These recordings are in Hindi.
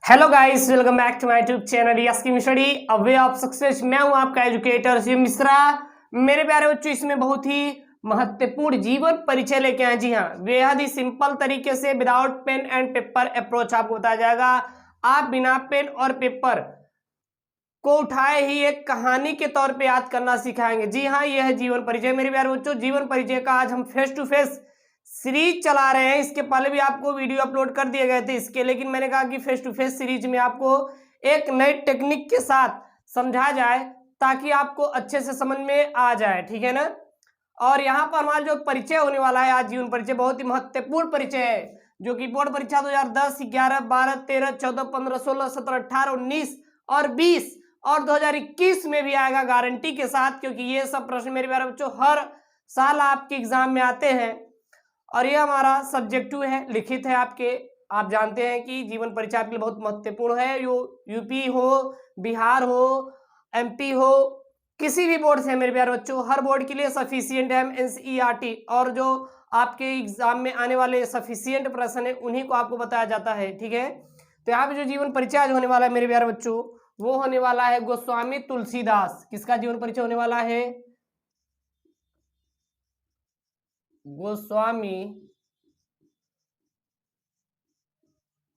Hello guys, welcome back to my YouTube channel yes की study a way of success. मैं हूं आपका एजुकेटर शिव मिश्रा। मेरे प्यारे बच्चों, इसमें बहुत ही महत्वपूर्ण जीवन परिचय लेके आए। जी हाँ, बेहद ही सिंपल तरीके से without pen and paper approach आपको बताया जाएगा। आप बिना पेन और पेपर को उठाए ही एक कहानी के तौर पे याद करना सिखाएंगे। जी हाँ, यह है जीवन परिचय। मेरे प्यारे बच्चों, जीवन परिचय का आज हम फेस टू फेस सीरीज चला रहे हैं। इसके पहले भी आपको वीडियो अपलोड कर दिए गए थे इसके, लेकिन मैंने कहा कि फेस टू फेस सीरीज में आपको एक नई टेक्निक के साथ समझा जाए ताकि आपको अच्छे से समझ में आ जाए, ठीक है ना। और यहाँ पर हमारा जो परिचय होने वाला है आज, जीवन परिचय बहुत ही महत्वपूर्ण परिचय है, जो कि बोर्ड परीक्षा 2010, 11, 12, 13, 14, 15, 16, 17, 18, 19 और 20 और 2021 में भी आएगा गारंटी के साथ, क्योंकि ये सब प्रश्न मेरे प्यारे बच्चों हर साल आपके एग्जाम में आते हैं। और ये हमारा सब्जेक्टिव है, लिखित है आपके। आप जानते हैं कि जीवन परिचय आपके लिए बहुत महत्वपूर्ण है। यूपी हो, बिहार हो, एमपी हो, किसी भी बोर्ड से मेरे प्यारे बच्चों, हर बोर्ड के लिए सफिशियंट है एनसीईआरटी। और जो आपके एग्जाम में आने वाले सफिशियंट प्रश्न है उन्हीं को आपको बताया जाता है, ठीक है। तो यहाँ पे जो जीवन परिचय आज होने वाला है मेरे प्यारे बच्चों, वो होने वाला है गोस्वामी तुलसीदास। किसका जीवन परिचय होने वाला है? गोस्वामी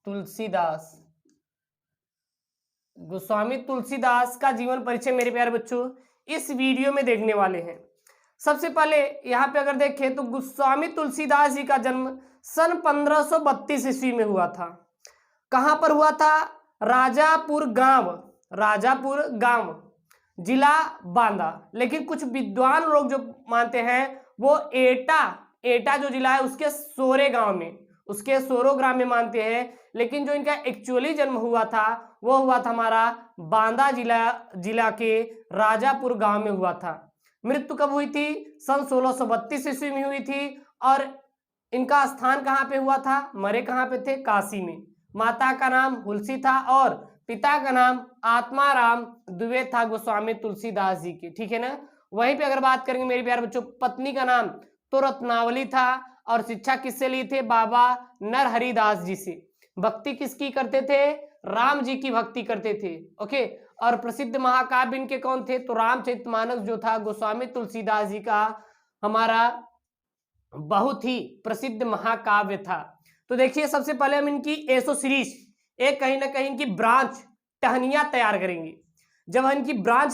तुलसीदास। गोस्वामी तुलसीदास का जीवन परिचय मेरे प्यारे बच्चों इस वीडियो में देखने वाले हैं। सबसे पहले यहाँ पे अगर देखें तो गोस्वामी तुलसीदास जी का जन्म सन 1532 ईस्वी में हुआ था। कहाँ पर हुआ था? राजापुर गांव, जिला बांदा। लेकिन कुछ विद्वान लोग जो मानते हैं वो एटा जो जिला है उसके सोरे गांव में, उसके सोरो ग्राम में मानते हैं। लेकिन जो इनका एक्चुअली जन्म हुआ था वो हुआ था हमारा बांदा जिला के राजापुर गांव में हुआ था। मृत्यु कब हुई थी? सन 1632 ईस्वी में हुई थी। और इनका स्थान कहाँ पे हुआ था? मरे कहाँ पे थे? काशी में। माता का नाम हुलसी था और पिता का नाम आत्माराम दुबे था, गोस्वामी तुलसीदास जी के, ठीक है ना। वहीं पे अगर बात करेंगे मेरे प्यारे बच्चों, पत्नी का नाम तो रत्नावली था। और शिक्षा किससे ली थे? बाबा नरहरिदास जी से। भक्ति किसकी करते थे? राम जी की भक्ति करते थे, ओके। और प्रसिद्ध महाकाव्य इनके कौन थे? तो रामचरितमानस जो था गोस्वामी तुलसीदास जी का हमारा बहुत ही प्रसिद्ध महाकाव्य था। तो देखिए, सबसे पहले हम इनकी एसो सीरीज, एक कहीं ना कहीं इनकी ब्रांच टहनियां तैयार करेंगे। जब हम इनकी ब्रांच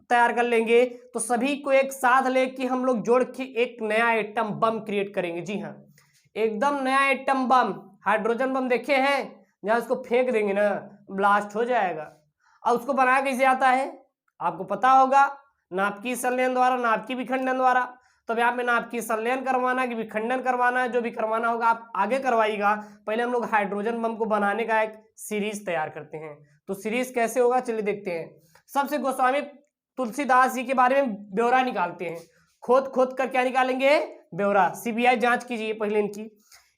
तैयार कर लेंगे तो सभी को एक साथ लेके हम लोग जोड़ के एक नया एटम बम क्रिएट करेंगे। जी हाँ, एकदम नया एटम बम। हाइड्रोजन बम देखे हैं? जहां उसको फेंक देंगे ना ब्लास्ट हो जाएगा। और उसको बनाया कैसे आता है आपको पता होगा? नाभिकीय संलयन द्वारा, नाभिकीय विखंडन द्वारा। तो यहाँ पे नाभिकीय संलयन करवाना है कि विखंडन करवाना है, जो भी करवाना होगा आप आगे करवाइएगा। पहले हम लोग हाइड्रोजन बम को बनाने का एक सीरीज तैयार करते हैं। तो सीरीज कैसे होगा चलिए देखते हैं। सबसे गोस्वामी तुलसीदास जी के बारे में ब्यौरा निकालते हैं। खोद कर क्या निकालेंगे? ब्यौरा। सीबीआई जांच कीजिए पहले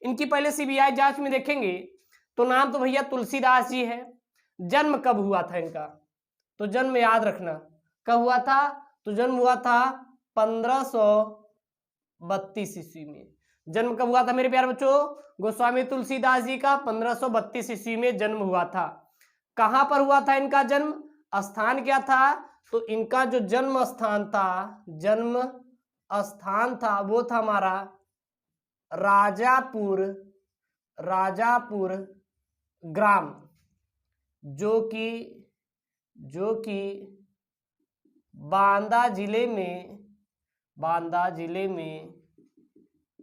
इनकी पहले सीबीआई जांच में देखेंगे तो नाम तो भैया तुलसीदास जी है। जन्म कब हुआ था इनका? तो जन्म याद रखना कब हुआ था। तो जन्म हुआ था 1532 ईस्वी में। जन्म कब हुआ था मेरे प्यारे बच्चों? गोस्वामी तुलसीदास जी का 1532 ईस्वी में जन्म हुआ था। कहां पर हुआ था इनका जन्म? स्थान क्या था? तो इनका जो जन्म स्थान था वो था हमारा राजापुर ग्राम, जो कि बांदा जिले में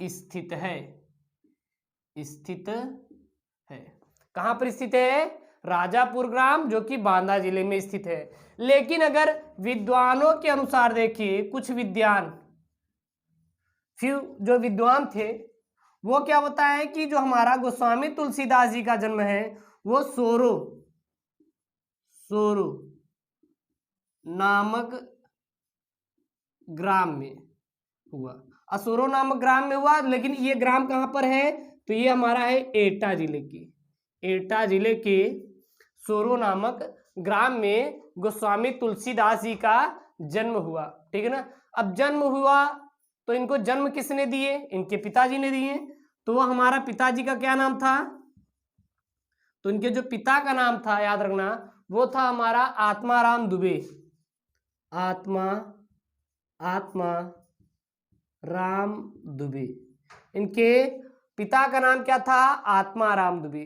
स्थित है। कहां पर स्थित है? राजापुर ग्राम, जो कि बांदा जिले में स्थित है। लेकिन अगर विद्वानों के अनुसार देखिए, कुछ जो विद्वान थे वो क्या बताएं कि जो हमारा गोस्वामी तुलसीदास जी का जन्म है वो सोरो नामक ग्राम में हुआ। असोरो नामक ग्राम में हुआ। लेकिन ये ग्राम कहां पर है? तो ये हमारा है एटा जिले के सोरो नामक ग्राम में गोस्वामी तुलसीदास जी का जन्म हुआ, ठीक है ना। अब जन्म हुआ तो इनको जन्म किसने दिए? इनके पिताजी ने दिए। तो वो हमारा पिताजी का क्या नाम था? तो इनके जो पिता का नाम था, याद रखना, वो था हमारा आत्माराम दुबे। आत्माराम दुबे, इनके पिता का नाम क्या था? आत्माराम दुबे।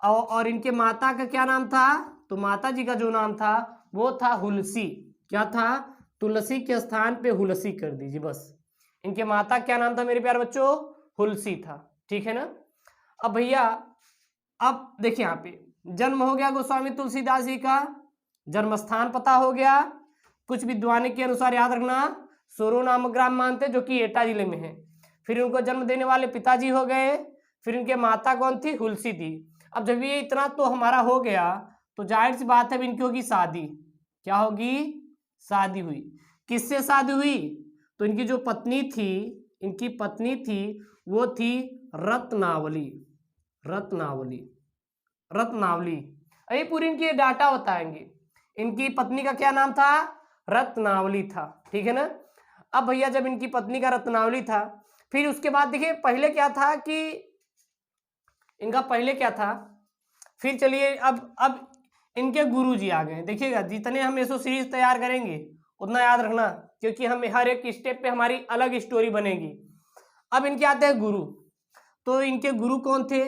और इनके माता का क्या नाम था? तो माता जी का जो नाम था वो था हुलसी। क्या था? तुलसी के स्थान पे हुलसी कर दीजिए बस। इनके माता क्या नाम था मेरे प्यारे बच्चों? हुलसी था। ठीक है ना। अब भैया, अब देखिए यहाँ पे जन्म हो गया गोस्वामी तुलसीदास जी का, जन्म स्थान पता हो गया। कुछ विद्वानों के अनुसार याद रखना सोरो नामक ग्राम मानते, जो कि एटा जिले में है। फिर उनको जन्म देने वाले पिताजी हो गए। फिर इनके माता कौन थी? हुलसी थी। अब जब ये इतना तो हमारा हो गया, तो जाहिर सी बात है इनकी होगी शादी। क्या होगी? शादी हुई। किससे शादी हुई? तो इनकी जो पत्नी थी, इनकी पत्नी थी वो थी रत्नावली। रत्नावली, रत्नावली। अभी पूरी इनकी डाटा बताएंगे। इनकी पत्नी का क्या नाम था? रत्नावली था। ठीक है ना। अब भैया जब इनकी पत्नी का रत्नावली था, फिर उसके बाद देखिए पहले क्या था कि इनका पहले क्या था, फिर चलिए अब इनके गुरुजी आ गए। देखिएगा जितने हम ऐसो सीरीज तैयार करेंगे उतना याद रखना, क्योंकि हम हर एक स्टेप पे हमारी अलग स्टोरी बनेगी। अब इनके आते हैं गुरु। तो इनके गुरु कौन थे?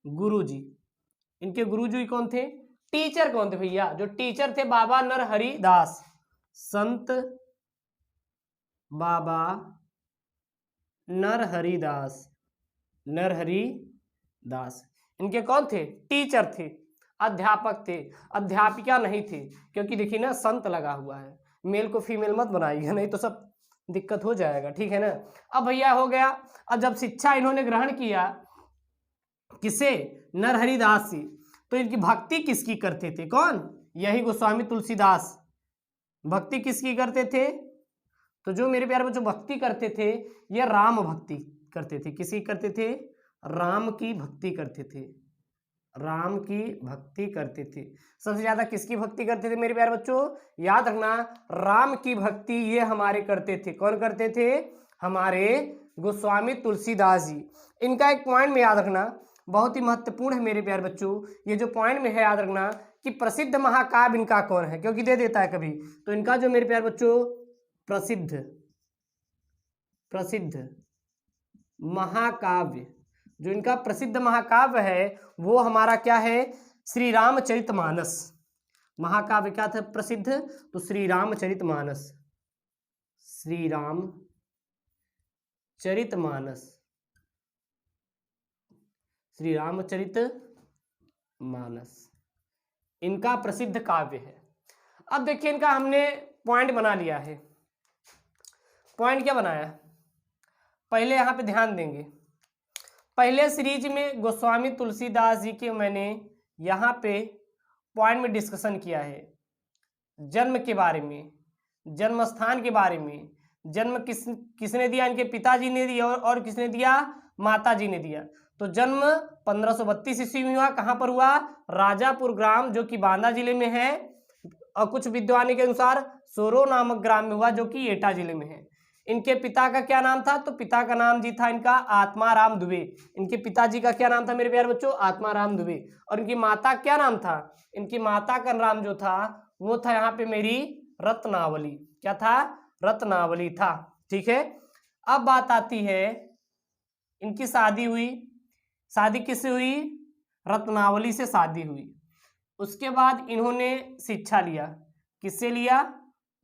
गुरुजी। इनके गुरुजी कौन थे? टीचर कौन थे भैया? जो टीचर थे बाबा नरहरि दास। संत बाबा नरहरि दास। नरहरि दास इनके कौन थे? टीचर थे, अध्यापक थे, अध्यापिका नहीं थे। क्योंकि देखिए ना संत लगा हुआ है, मेल को फीमेल मत बनाइएगा, नहीं तो सब दिक्कत हो जाएगा। ठीक है ना। अब भैया हो गया। अब जब शिक्षा इन्होंने ग्रहण किया, किसे? नरहरि दास से। तो इनकी भक्ति किसकी करते थे? कौन? यही गोस्वामी तुलसीदास। भक्ति किसकी करते थे? तो जो मेरे प्यारे बच्चों भक्ति करते थे, ये राम भक्ति करते थे। किसकी करते थे? राम की भक्ति करते थे। राम की भक्ति करते थे। सबसे ज्यादा किसकी भक्ति करते थे मेरे प्यारे बच्चों? याद रखना, राम की भक्ति ये हमारे करते थे। कौन करते थे? हमारे गोस्वामी तुलसीदास जी। इनका एक पॉइंट में याद रखना, बहुत ही महत्वपूर्ण है मेरे प्यारे बच्चों। ये जो पॉइंट में है याद रखना कि प्रसिद्ध महाकाव्य इनका कौन है, क्योंकि दे देता है कभी। तो इनका जो मेरे प्यारे बच्चों प्रसिद्ध महाकाव्य, जो इनका प्रसिद्ध महाकाव्य है वो हमारा क्या है? श्री रामचरितमानस। महाकाव्य क्या था प्रसिद्ध? तो श्री रामचरितमानस। श्री रामचरितमानस। श्री रामचरितमानस इनका प्रसिद्ध काव्य है। अब देखिए इनका हमने पॉइंट बना लिया है। पॉइंट क्या बनाया? पहले यहां पे ध्यान देंगे, पहले सीरीज में गोस्वामी तुलसीदास जी के मैंने यहाँ पे पॉइंट में डिस्कशन किया है। जन्म के बारे में, जन्म स्थान के बारे में, जन्म किसने दिया? इनके पिताजी ने दिया। और किसने दिया? माता जी ने दिया। तो जन्म 1532 ईस्वी में हुआ। कहाँ पर हुआ? राजापुर ग्राम, जो कि बांदा जिले में है। और कुछ विद्वानों के अनुसार सोरो नामक ग्राम में हुआ, जो कि एटा जिले में है। इनके पिता का क्या नाम था? तो पिता का नाम जी था इनका आत्माराम दुबे। इनके पिताजी का क्या नाम था मेरे प्यारे बच्चों? आत्माराम दुबे। और इनकी माता क्या नाम था? इनकी माता का नाम जो था वो था यहाँ पे मेरी रत्नावली। क्या था? रत्नावली था। ठीक है। अब बात आती है, इनकी शादी हुई। शादी किससे हुई? रत्नावली से शादी हुई। उसके बाद इन्होंने शिक्षा लिया। किससे लिया?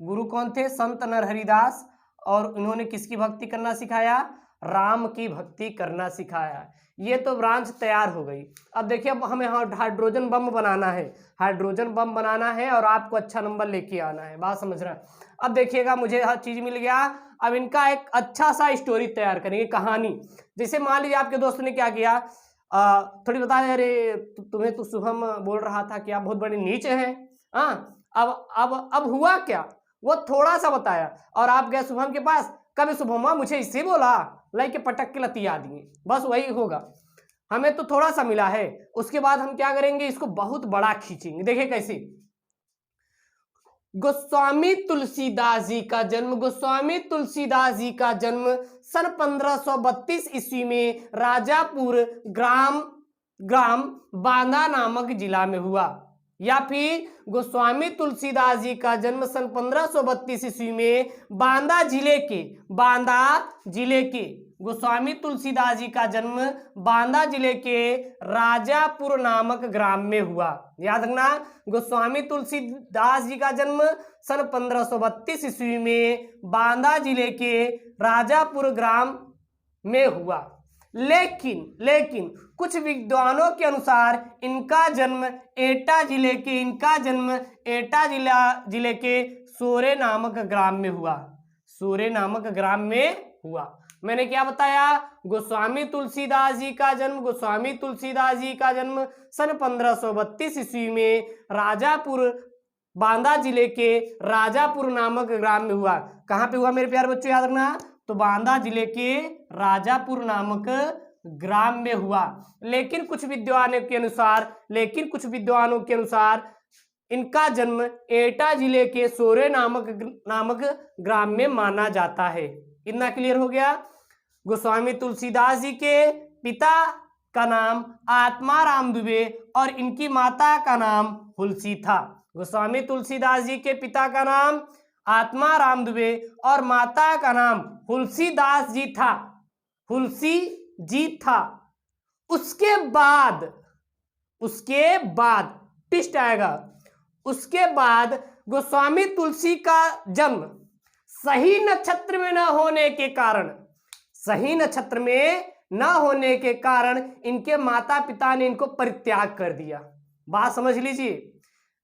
गुरु कौन थे? संत नरहरि दास। और इन्होंने किसकी भक्ति करना सिखाया? राम की भक्ति करना सिखाया। ये तो ब्रांच तैयार हो गई। अब देखिए, अब हमें हाइड्रोजन बम बनाना है। हाइड्रोजन बम बनाना है और आपको अच्छा नंबर लेके आना है। बात समझ रहे हैं? अब देखिएगा, मुझे हर चीज मिल गया। अब इनका एक अच्छा सा स्टोरी तैयार करेंगे, कहानी। जैसे मान लीजिए आपके दोस्त ने क्या किया, थोड़ी बता दे, अरे तुम्हें तो शुभम बोल रहा था कि आप बहुत बड़े नीच हैं। हाँ, अब हुआ क्या, वो थोड़ा सा बताया। और आप गए शुभम के पास, कभी शुभम मुझे इससे बोला, लाइक के पटक के लतिया दिए। बस वही होगा। हमें तो थोड़ा सा मिला है। उसके बाद हम क्या करेंगे, इसको बहुत बड़ा खींचेंगे। देखिए कैसे। गोस्वामी तुलसीदास जी का जन्म, गोस्वामी तुलसीदास जी का जन्म सन 1532 ईस्वी में राजापुर ग्राम ग्राम बांदा नामक जिला में हुआ। या फिर गोस्वामी तुलसीदास जी का जन्म सन 1532 ईस्वी में बांदा जिले के गोस्वामी तुलसीदास जी का जन्म बांदा जिले के राजापुर नामक ग्राम में हुआ। याद रखना, गोस्वामी तुलसीदास जी का जन्म सन 1532 ईस्वी में बांदा जिले के राजापुर ग्राम में हुआ। लेकिन कुछ विद्वानों के अनुसार इनका जन्म एटा जिले के सोरे नामक ग्राम में हुआ। सोरे नामक ग्राम में हुआ। मैंने क्या बताया, गोस्वामी तुलसीदास जी का जन्म सन 1532 ईस्वी में बांदा जिले के राजापुर नामक ग्राम में हुआ। कहाँ पे हुआ मेरे प्यारे बच्चों, याद रखना, तो बांदा जिले के राजापुर नामक ग्राम में हुआ। लेकिन कुछ विद्वानों के अनुसार इनका जन्म एटा जिले के सोरे नामक ग्राम में माना जाता है। इतना क्लियर हो गया। गोस्वामी तुलसीदास जी के पिता का नाम आत्माराम दुबे और इनकी माता का नाम हुलसी था। गोस्वामी तुलसीदास जी के पिता का नाम आत्माराम दुबे और माता का नाम हुलसी जी था। उसके बाद ट्विस्ट आएगा। उसके बाद गोस्वामी तुलसी का जन्म सही नक्षत्र में न होने के कारण इनके माता पिता ने इनको परित्याग कर दिया। बात समझ लीजिए।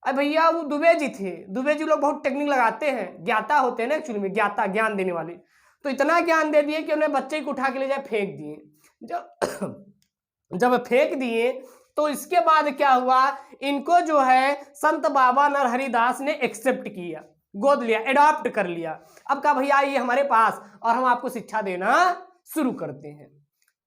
अब भैया वो दुबे जी लोग बहुत टेक्निक लगाते हैं, ज्ञाता होते हैं ना एक्चुअली में, ज्ञाता ज्ञान देने वाले। तो इतना ज्ञान दे दिए कि उन्हें बच्चे को उठा के ले जाए फेंक दिए। जब फेंक दिए तो इसके बाद क्या हुआ, इनको जो है संत बाबा नरहरिदास ने एक्सेप्ट किया, गोद लिया, एडॉप्ट कर लिया। अब कहा भैया ये हमारे पास और हम आपको शिक्षा देना शुरू करते हैं।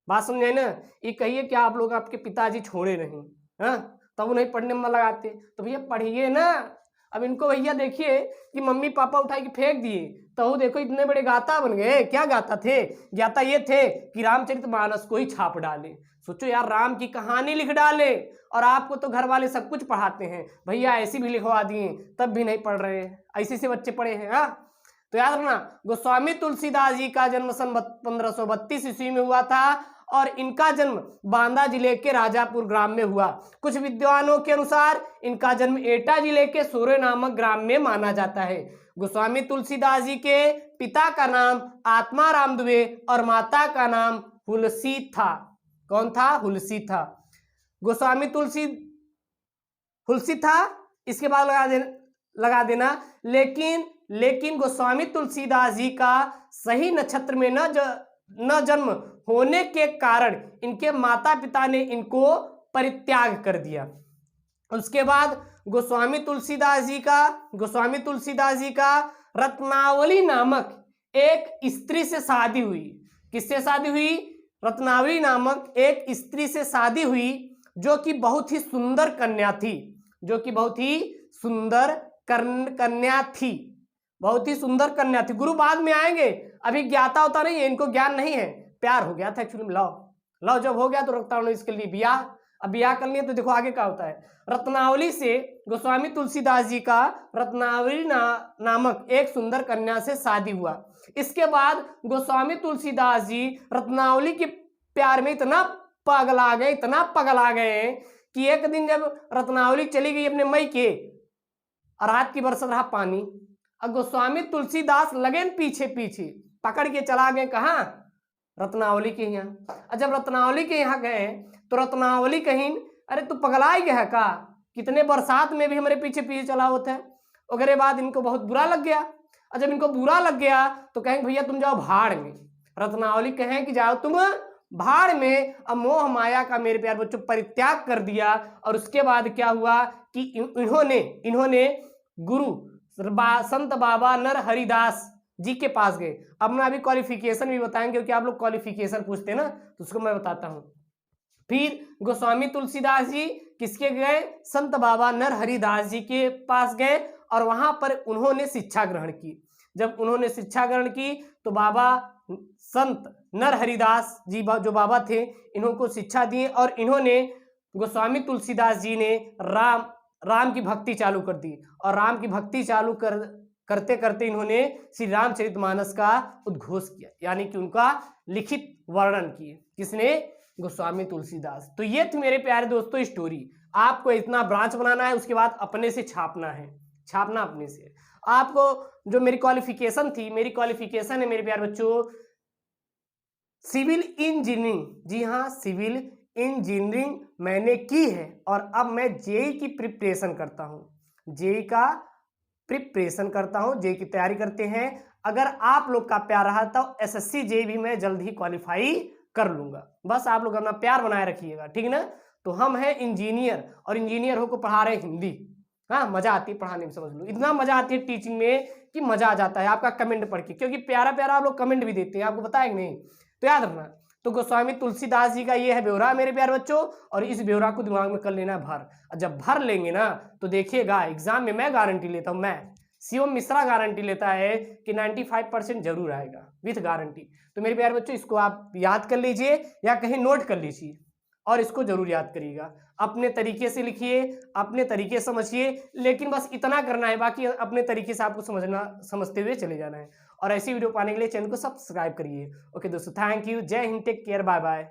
बात समझे ना। ये कहिए क्या आप लोग आपके पिताजी छोड़े नहीं, हाँ, तब उन्हें पढ़ने में लगाते, तो भैया पढ़िए ना। अब इनको भैया देखिए कि मम्मी पापा उठा के फेंक दिए, तो देखो इतने बड़े गाता बन गए। क्या गाता थे? ज्ञाता ये थे कि रामचरितमानस को ही छाप डाले। सोचो यार, राम की कहानी लिख डाले और आपको तो घर वाले सब कुछ पढ़ाते हैं, भैया ऐसी भी लिखवा दिए, तब भी नहीं पढ़ रहे। ऐसे से बच्चे पढ़े हैं। हाँ, तो याद रखना, गोस्वामी तुलसीदास जी का जन्म सन 1532 ईस्वी में हुआ था और इनका जन्म बांदा जिले के राजापुर ग्राम में हुआ। कुछ विद्वानों के अनुसार इनका जन्म एटा जिले के सोरे नामक ग्राम में माना जाता है। गोस्वामी तुलसीदास जी के पिता का नाम आत्माराम दुबे और माता का नाम हुलसी था। कौन था? हुलसी था। गोस्वामी हुलसी था, इसके बाद लगा देना। लेकिन गोस्वामी तुलसीदास जी का सही नक्षत्र में न जन्म होने के कारण इनके माता पिता ने इनको परित्याग कर दिया। उसके बाद गोस्वामी तुलसीदास जी का रत्नावली नामक एक स्त्री से शादी हुई। किससे शादी हुई? रत्नावली नामक एक स्त्री से शादी हुई, जो कि बहुत ही सुंदर कन्या थी। बहुत ही सुंदर कन्या थी। गुरु बाद में आएंगे, अभी ज्ञाता होता नहीं है, इनको ज्ञान नहीं है। प्यार हो गया था एक्चुअली में। लव जब हो गया तो रत्नावली इसके लिए ब्याह। अब ब्याह कर लिए तो देखो आगे क्या होता है। रत्नावली से गोस्वामी तुलसीदास जी का रत्नावली नामक एक सुंदर कन्या से शादी हुआ। इसके बाद गोस्वामी तुलसीदास जी रत्नावली के प्यार में इतना पगला गए कि एक दिन जब रत्नावली चली गई अपने मई के, रात की बरसत रहा पानी, अब गोस्वामी तुलसीदास लगे पीछे पकड़ के चला गए। कहाँ? रत्नावली के यहाँ। जब रत्नावली के यहाँ गए तो रत्नावली कहीं, अरे तू पगला ही गया का? कितने बरसात में भी हमारे पीछे चला होता है। उसके बाद इनको बहुत बुरा लग गया। और जब इनको बुरा लग गया तो कहें भैया तुम जाओ भाड़ में। रत्नावली कहें कि जाओ तुम भाड़ में। अब मोह माया का मेरे प्यार बच्चों परित्याग कर दिया। और उसके बाद क्या हुआ कि इन्होंने गुरु संत बाबा नरहरिदास जी के पास गए। अब मैं अभी क्वालिफिकेशन भी बताएंगे, क्योंकि आप लोग क्वालिफिकेशन पूछते हैं ना, तो उसको मैं बताता हूँ। फिर गोस्वामी तुलसीदास जी किसके गए? संत बाबा नरहरिदास जी के पास गए और वहां पर उन्होंने शिक्षा ग्रहण की। जब उन्होंने शिक्षा ग्रहण की तो बाबा संत नरहरिदास जी जो बाबा थे, इन्हों को शिक्षा दी और इन्होंने गोस्वामी तुलसीदास जी ने राम की भक्ति चालू कर दी और राम की भक्ति चालू करते करते इन्होंने श्री रामचरितमानस का उद्घोष किया, यानी कि उनका लिखित वर्णन किए। किसने? गोस्वामी तुलसीदास। तो ये थी मेरे प्यारे दोस्तों स्टोरी। आपको इतना ब्रांच बनाना है, उसके बाद अपने से छापना है, छापना अपने से। आपको जो मेरी क्वालिफिकेशन थी, मेरी क्वालिफिकेशन है मेरे प्यारे बच्चों सिविल इंजीनियरिंग। जी हाँ, सिविल इंजीनियरिंग मैंने की है और अब मैं जेई की प्रिपरेशन करता हूँ। जेई का प्रिपरेशन करता हूँ, जेई की तैयारी करते हैं। अगर आप लोग का प्यार रहा तो एसएससी जेई भी मैं जल्द ही क्वालिफाई कर लूंगा। बस आप लोग अपना प्यार बनाए रखिएगा, ठीक है ना। तो हम हैं इंजीनियर और इंजीनियर होकर पढ़ा रहे हिंदी। हाँ, मजा आती है पढ़ाने में, समझ लो। इतना मजा आती है टीचिंग में कि मजा आ जाता है आपका कमेंट पढ़ के, क्योंकि प्यारा प्यारा आप लोग कमेंट भी देते हैं, आपको पता है कि नहीं। तो याद रखना, तो गोस्वामी तुलसीदास जी का ये है ब्यौरा मेरे प्यारे बच्चों, और इस ब्यौरा को दिमाग में कर लेना है भर। और जब भर लेंगे ना तो देखिएगा एग्जाम में मैं गारंटी लेता हूँ, मैं शिवम मिश्रा गारंटी लेता है कि 95% जरूर आएगा विथ गारंटी। तो मेरे प्यारे बच्चों इसको आप याद कर लीजिए या कहीं नोट कर लीजिए और इसको जरूर याद करिएगा। अपने तरीके से लिखिए, अपने तरीके समझिए, लेकिन बस इतना करना है, बाकी अपने तरीके से आपको समझते हुए चले जाना है। और ऐसी वीडियो पाने के लिए चैनल को सब्सक्राइब करिए। ओके दोस्तों, थैंक यू, जय हिंद, टेक केयर, बाय बाय।